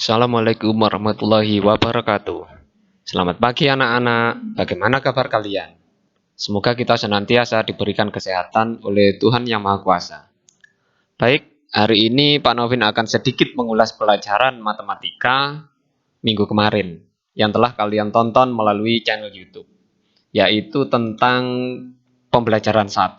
Assalamualaikum warahmatullahi wabarakatuh. Selamat pagi anak-anak, bagaimana kabar kalian? Semoga kita senantiasa diberikan kesehatan oleh Tuhan Yang Maha Kuasa. Baik, hari ini Pak Novin akan sedikit mengulas pelajaran matematika minggu kemarin yang telah kalian tonton melalui channel YouTube, yaitu tentang pembelajaran 1,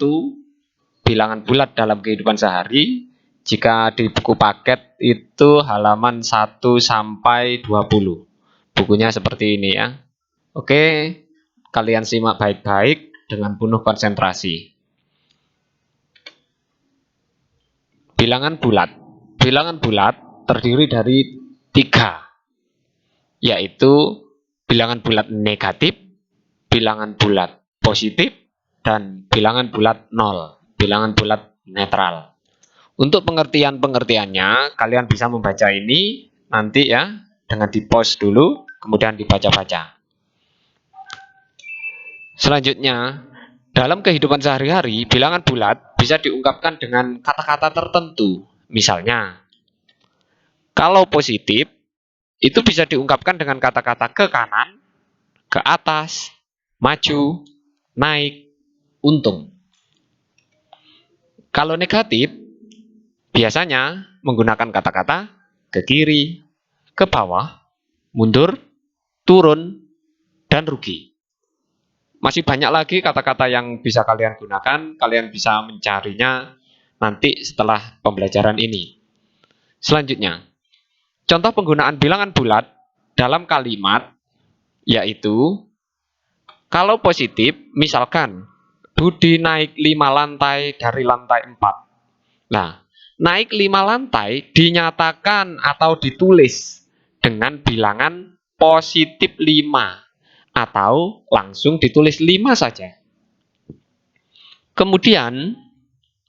bilangan bulat dalam kehidupan sehari. Jika di buku paket itu halaman 1 sampai 20. Bukunya seperti ini ya. Oke, kalian simak baik-baik dengan penuh konsentrasi. Bilangan bulat. Bilangan bulat terdiri dari 3, yaitu bilangan bulat negatif, bilangan bulat positif, dan bilangan bulat 0, bilangan bulat netral. Untuk pengertiannya, kalian bisa membaca ini nanti ya, dengan di-pause dulu, kemudian dibaca-baca. Selanjutnya, dalam kehidupan sehari-hari, bilangan bulat bisa diungkapkan dengan kata-kata tertentu. Misalnya, kalau positif, itu bisa diungkapkan dengan kata-kata ke kanan, ke atas, maju, naik, untung. Kalau negatif, biasanya menggunakan kata-kata ke kiri, ke bawah, mundur, turun, dan rugi. Masih banyak lagi kata-kata yang bisa kalian gunakan, kalian bisa mencarinya nanti setelah pembelajaran ini. Selanjutnya, contoh penggunaan bilangan bulat dalam kalimat, yaitu kalau positif, misalkan Budi naik 5 lantai dari lantai 4. Nah, naik 5 lantai dinyatakan atau ditulis dengan bilangan positif 5 atau langsung ditulis 5 saja. Kemudian,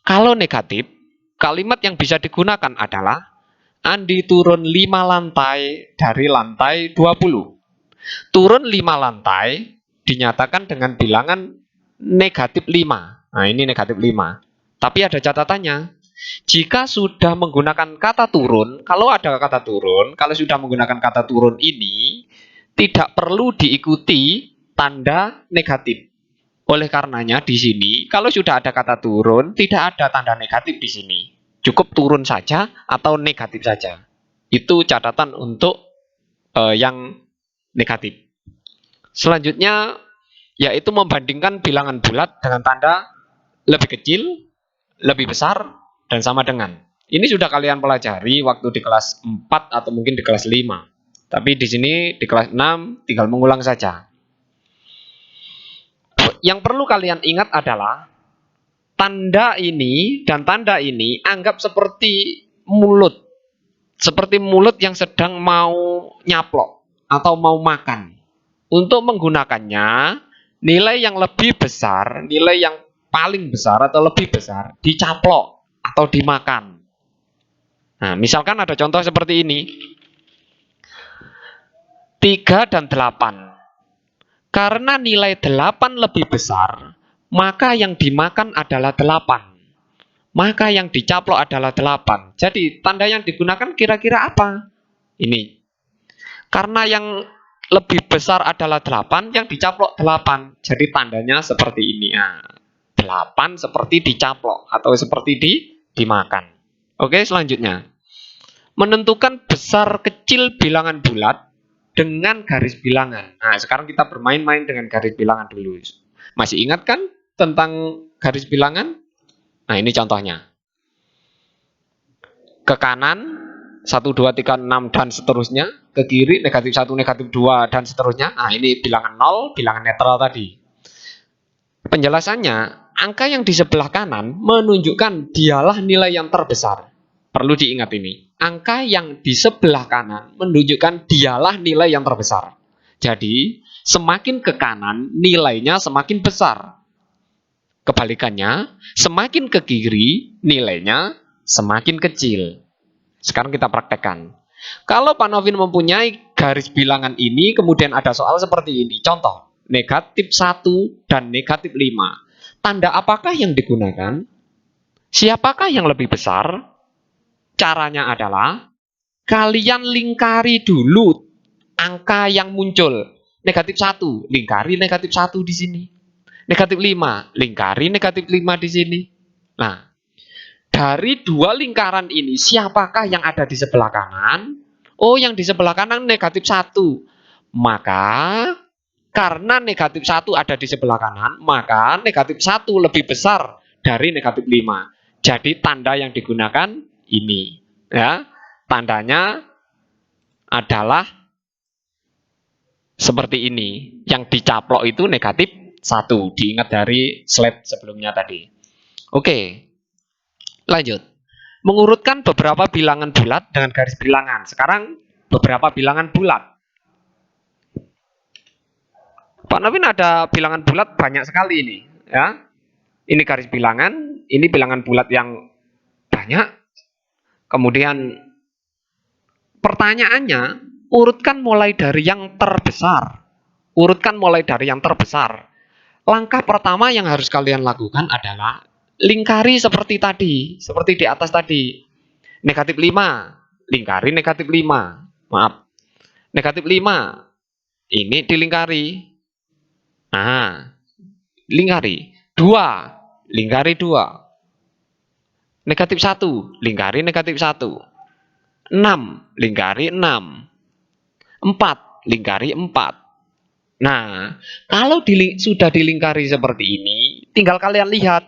kalau negatif, kalimat yang bisa digunakan adalah Andi turun 5 lantai dari lantai 20. Turun 5 lantai dinyatakan dengan bilangan negatif 5. Nah, ini negatif 5. Tapi ada catatannya. Jika sudah menggunakan kata turun, kalau sudah menggunakan kata turun ini, tidak perlu diikuti tanda negatif. Oleh karenanya di sini, kalau sudah ada kata turun, tidak ada tanda negatif di sini. Cukup turun saja atau negatif saja. Itu catatan untuk yang negatif. Selanjutnya, yaitu membandingkan bilangan bulat dengan tanda lebih kecil, lebih besar, dan sama dengan. Ini sudah kalian pelajari waktu di kelas 4 atau mungkin di kelas 5. Tapi di sini di kelas 6 tinggal mengulang saja. Yang perlu kalian ingat adalah tanda ini dan tanda ini anggap seperti mulut. Seperti mulut yang sedang mau nyaplok atau mau makan. Untuk menggunakannya, nilai yang lebih besar, nilai yang paling besar atau lebih besar dicaplok atau dimakan. Nah, misalkan ada contoh seperti ini. 3 dan 8. Karena nilai 8 lebih besar, maka yang dimakan adalah 8. Maka yang dicaplok adalah 8. Jadi, tanda yang digunakan kira-kira apa? Ini. Karena yang lebih besar adalah 8, yang dicaplok 8. Jadi, tandanya seperti ini. Nah, 8 seperti dicaplok atau seperti dimakan. Oke, selanjutnya. Menentukan besar kecil bilangan bulat dengan garis bilangan. Nah, sekarang kita bermain-main dengan garis bilangan dulu. Masih ingat kan tentang garis bilangan? Nah, ini contohnya. Ke kanan 1, 2, 3, 6 dan seterusnya. Ke kiri negatif 1, negatif 2 dan seterusnya. Nah, ini bilangan 0, bilangan netral tadi. Penjelasannya, angka yang di sebelah kanan menunjukkan dialah nilai yang terbesar. Perlu diingat ini. Angka yang di sebelah kanan menunjukkan dialah nilai yang terbesar. Jadi, semakin ke kanan, nilainya semakin besar. Kebalikannya, semakin ke kiri, nilainya semakin kecil. Sekarang kita praktekkan. Kalau Pak Novin mempunyai garis bilangan ini, kemudian ada soal seperti ini. Contoh, negatif 1 dan negatif 5. Tanda apakah yang digunakan? Siapakah yang lebih besar? Caranya adalah kalian lingkari dulu angka yang muncul. Negatif 1, lingkari negatif 1 di sini. Negatif 5, lingkari negatif 5 di sini. Nah, dari dua lingkaran ini, siapakah yang ada di sebelah kanan? Oh, yang di sebelah kanan negatif 1. Maka, karena negatif 1 ada di sebelah kanan, maka negatif 1 lebih besar dari negatif 5. Jadi, tanda yang digunakan ini. Ya, tandanya adalah seperti ini. Yang dicaplok itu negatif 1. Diingat dari slide sebelumnya tadi. Oke. Lanjut. Mengurutkan beberapa bilangan bulat dengan garis bilangan. Sekarang beberapa bilangan bulat. Pak Novin ada bilangan bulat banyak sekali ini, ya. Ini garis bilangan, ini bilangan bulat yang banyak. Kemudian pertanyaannya, urutkan mulai dari yang terbesar. Urutkan mulai dari yang terbesar. Langkah pertama yang harus kalian lakukan adalah lingkari seperti tadi, seperti di atas tadi. Negatif 5, lingkari negatif 5. Maaf. Negatif 5. Ini dilingkari. Nah, lingkari. 2, lingkari 2. Negatif 1, lingkari negatif 1. 6, lingkari 6. 4, lingkari 4. Nah, kalau sudah dilingkari seperti ini, tinggal kalian lihat.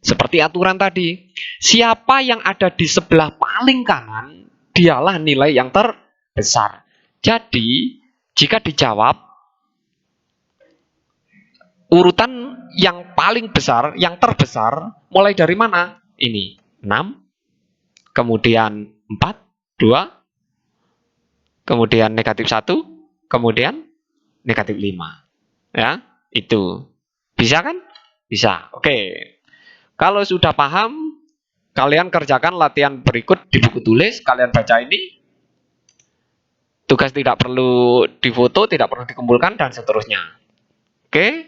Seperti aturan tadi, siapa yang ada di sebelah paling kanan, dialah nilai yang terbesar. Jadi, jika dijawab, urutan yang paling besar, yang terbesar, mulai dari mana? Ini, 6, kemudian 4, 2, kemudian negatif 1, kemudian negatif 5. Ya, itu. Bisa kan? Bisa. Oke. Kalau sudah paham, kalian kerjakan latihan berikut di buku tulis, kalian baca ini. Tugas tidak perlu difoto, tidak perlu dikumpulkan, dan seterusnya. Oke?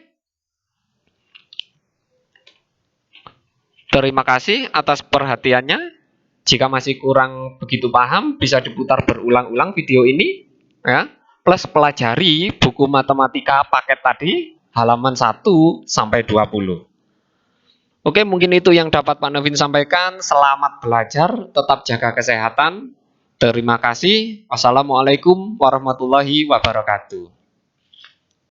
Terima kasih atas perhatiannya. Jika masih kurang begitu paham, bisa diputar berulang-ulang video ini. Ya. Plus pelajari buku matematika paket tadi, halaman 1 sampai 20. Oke, mungkin itu yang dapat Pak Novin sampaikan. Selamat belajar, tetap jaga kesehatan. Terima kasih. Wassalamualaikum warahmatullahi wabarakatuh.